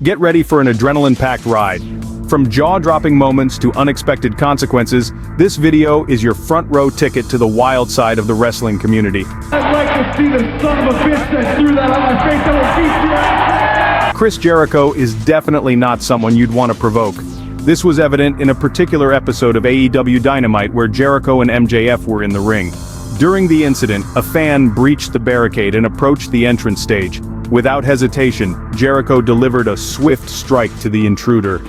Get ready for an adrenaline-packed ride. From jaw-dropping moments to unexpected consequences, this video is your front-row ticket to the wild side of the wrestling community. I'd like to see the son of a bitch that threw that on my face. I will beat you. Chris Jericho is definitely not someone you'd want to provoke. This was evident in a particular episode of AEW Dynamite where Jericho and MJF were in the ring. During the incident, a fan breached the barricade and approached the entrance stage. Without hesitation, Jericho delivered a swift strike to the intruder.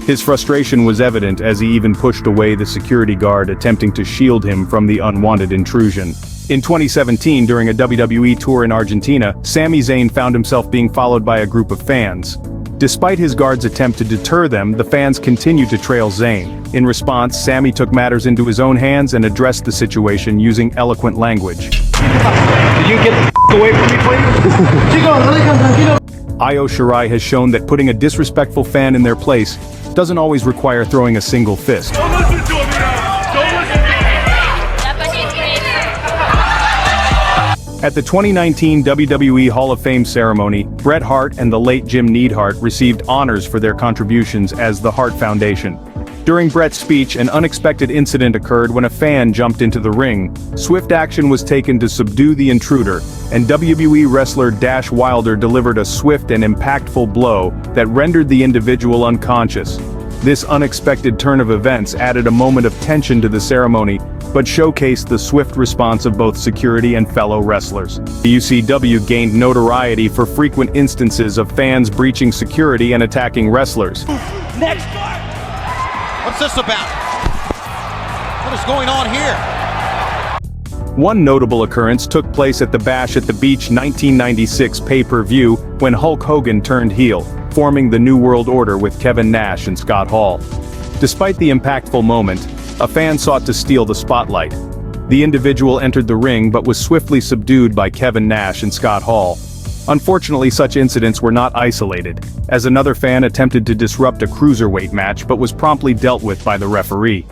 His frustration was evident as he even pushed away the security guard attempting to shield him from the unwanted intrusion. In 2017, during a WWE tour in Argentina, Sami Zayn found himself being followed by a group of fans. Despite his guard's attempt to deter them, the fans continued to trail Zayn. In response, Sami took matters into his own hands and addressed the situation using eloquent language. Can you get the away from me, please? Io Shirai has shown that putting a disrespectful fan in their place doesn't always require throwing a single fist. Don't listen to him now! Don't listen to At the 2019 WWE Hall of Fame ceremony, Bret Hart and the late Jim Neidhart received honors for their contributions as the Hart Foundation. During Bret's speech, an unexpected incident occurred when a fan jumped into the ring. Swift action was taken to subdue the intruder, and WWE wrestler Dash Wilder delivered a swift and impactful blow that rendered the individual unconscious. This unexpected turn of events added a moment of tension to the ceremony, but showcased the swift response of both security and fellow wrestlers. The UCW gained notoriety for frequent instances of fans breaching security and attacking wrestlers. Next part! What's this about? What is going on here? One notable occurrence took place at the Bash at the Beach 1996 pay-per-view when Hulk Hogan turned heel, forming the New World Order with Kevin Nash and Scott Hall. Despite the impactful moment, a fan sought to steal the spotlight. The individual entered the ring but was swiftly subdued by Kevin Nash and Scott Hall. Unfortunately, such incidents were not isolated, as another fan attempted to disrupt a cruiserweight match but was promptly dealt with by the referee.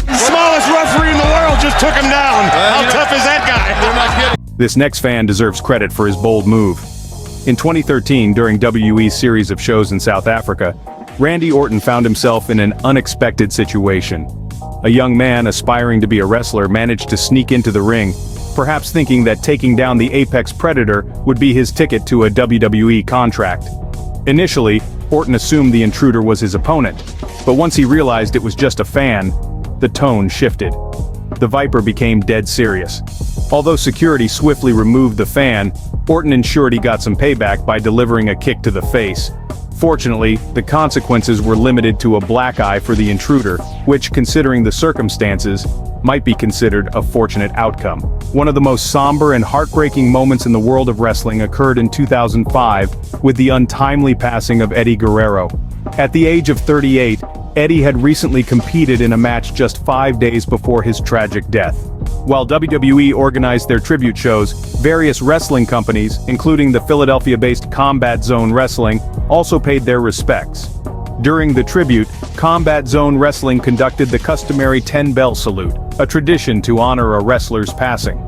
The smallest referee in the world just took him down. How tough is that guy? They're not kidding. This next fan deserves credit for his bold move. In 2013, during WWE's series of shows in South Africa, Randy Orton found himself in an unexpected situation. A young man aspiring to be a wrestler managed to sneak into the ring, perhaps thinking that taking down the Apex Predator would be his ticket to a WWE contract. Initially, Orton assumed the intruder was his opponent, but once he realized it was just a fan, the tone shifted. The Viper became dead serious. Although security swiftly removed the fan, Orton ensured he got some payback by delivering a kick to the face. Fortunately, the consequences were limited to a black eye for the intruder, which, considering the circumstances, might be considered a fortunate outcome. One of the most somber and heartbreaking moments in the world of wrestling occurred in 2005, with the untimely passing of Eddie Guerrero. At the age of 38, Eddie had recently competed in a match just 5 days before his tragic death. While WWE organized their tribute shows, various wrestling companies, including the Philadelphia-based Combat Zone Wrestling, also paid their respects. During the tribute, Combat Zone Wrestling conducted the customary 10-bell salute, a tradition to honor a wrestler's passing.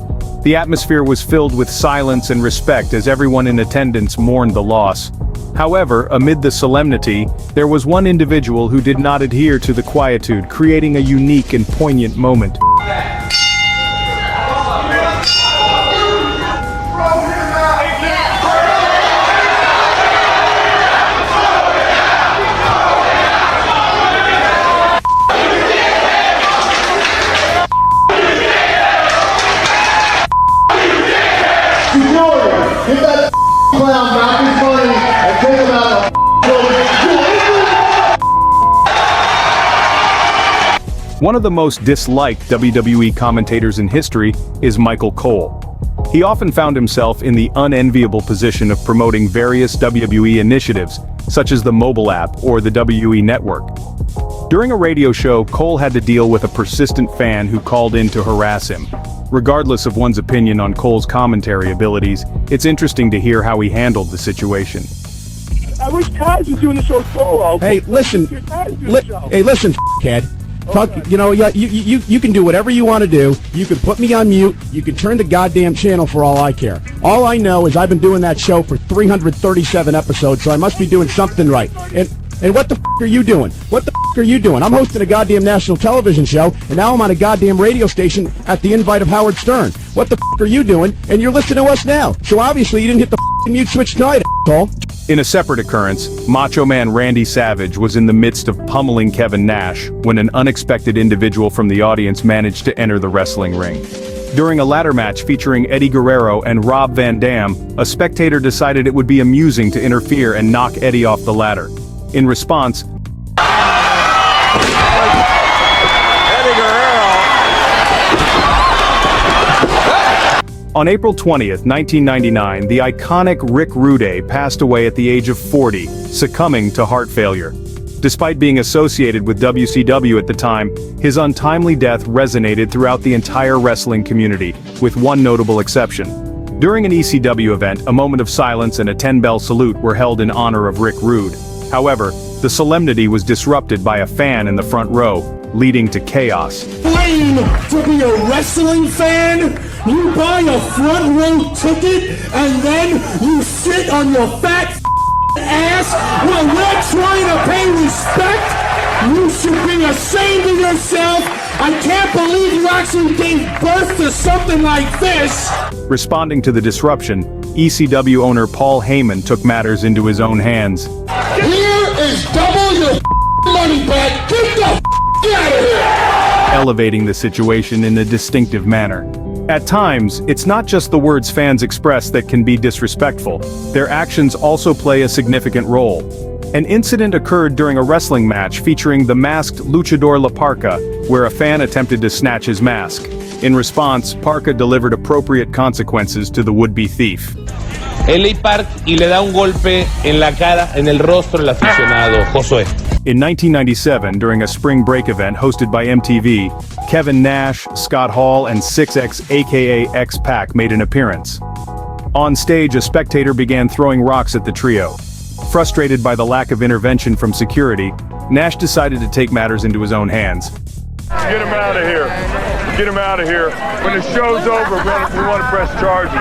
The atmosphere was filled with silence and respect as everyone in attendance mourned the loss. However, amid the solemnity, there was one individual who did not adhere to the quietude, creating a unique and poignant moment. One of the most disliked WWE commentators in history is Michael Cole. He often found himself in the unenviable position of promoting various WWE initiatives, such as the mobile app or the WWE Network. During a radio show, Cole had to deal with a persistent fan who called in to harass him. Regardless of one's opinion on Cole's commentary abilities, it's interesting to hear how he handled the situation. I wish Taz was doing the show solo. Hey, listen, listen, kid. You can do whatever you want to do. You can put me on mute. You can turn the goddamn channel for all I care. All I know is I've been doing that show for 337 episodes, so I must be doing something right. And what the f*** are you doing? What the f*** are you doing? I'm hosting a goddamn national television show, and now I'm on a goddamn radio station at the invite of Howard Stern. What the f*** are you doing? And you're listening to us now. So obviously you didn't hit the f***ing mute switch tonight, asshole. In a separate occurrence, Macho Man Randy Savage was in the midst of pummeling Kevin Nash when an unexpected individual from the audience managed to enter the wrestling ring. During a ladder match featuring Eddie Guerrero and Rob Van Dam, a spectator decided it would be amusing to interfere and knock Eddie off the ladder. In response, on April 20th, 1999, the iconic Rick Rude passed away at the age of 40, succumbing to heart failure. Despite being associated with WCW at the time, his untimely death resonated throughout the entire wrestling community, with one notable exception. During an ECW event, a moment of silence and a 10-bell salute were held in honor of Rick Rude. However, the solemnity was disrupted by a fan in the front row, leading to chaos. Claim to be a wrestling fan? You buy a front row ticket and then you sit on your fat ass while we're trying to pay respect? You should be ashamed of yourself. I can't believe you actually gave birth to something like this. Responding to the disruption, ECW owner Paul Heyman took matters into his own hands. Here is double your money back. Get the out of here. Elevating the situation in a distinctive manner. At times, it's not just the words fans express that can be disrespectful. Their actions also play a significant role. An incident occurred during a wrestling match featuring the masked luchador La Parka, where a fan attempted to snatch his mask. In response, Parka delivered appropriate consequences to the would-be thief. L.A. Park y le da un golpe en la cara, en el rostro del aficionado, Josué. In 1997, during a spring break event hosted by MTV, Kevin Nash, Scott Hall, and 6X aka X-Pac made an appearance. On stage, a spectator began throwing rocks at the trio. Frustrated by the lack of intervention from security, Nash decided to take matters into his own hands. Get him out of here. Get him out of here. When the show's over, we want to press charges.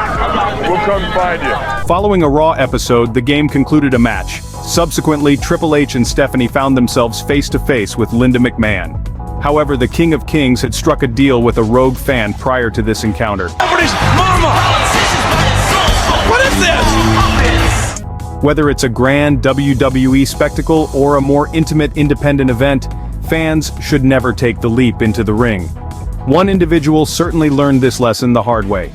We'll come find you. Following a Raw episode, the game concluded a match. Subsequently, Triple H and Stephanie found themselves face-to-face with Linda McMahon. However, the King of Kings had struck a deal with a rogue fan prior to this encounter. Mama! What is this? Whether it's a grand WWE spectacle or a more intimate independent event, fans should never take the leap into the ring. One individual certainly learned this lesson the hard way.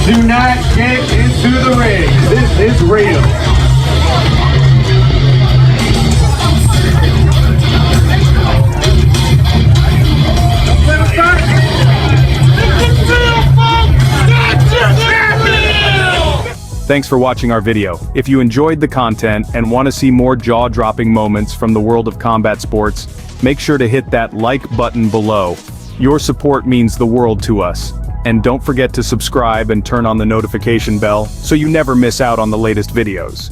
Do not get into the ring. This is real. Thanks for watching our video. If you enjoyed the content and want to see more jaw-dropping moments from the world of combat sports, make sure to hit that like button below. Your support means the world to us. And don't forget to subscribe and turn on the notification bell so you never miss out on the latest videos.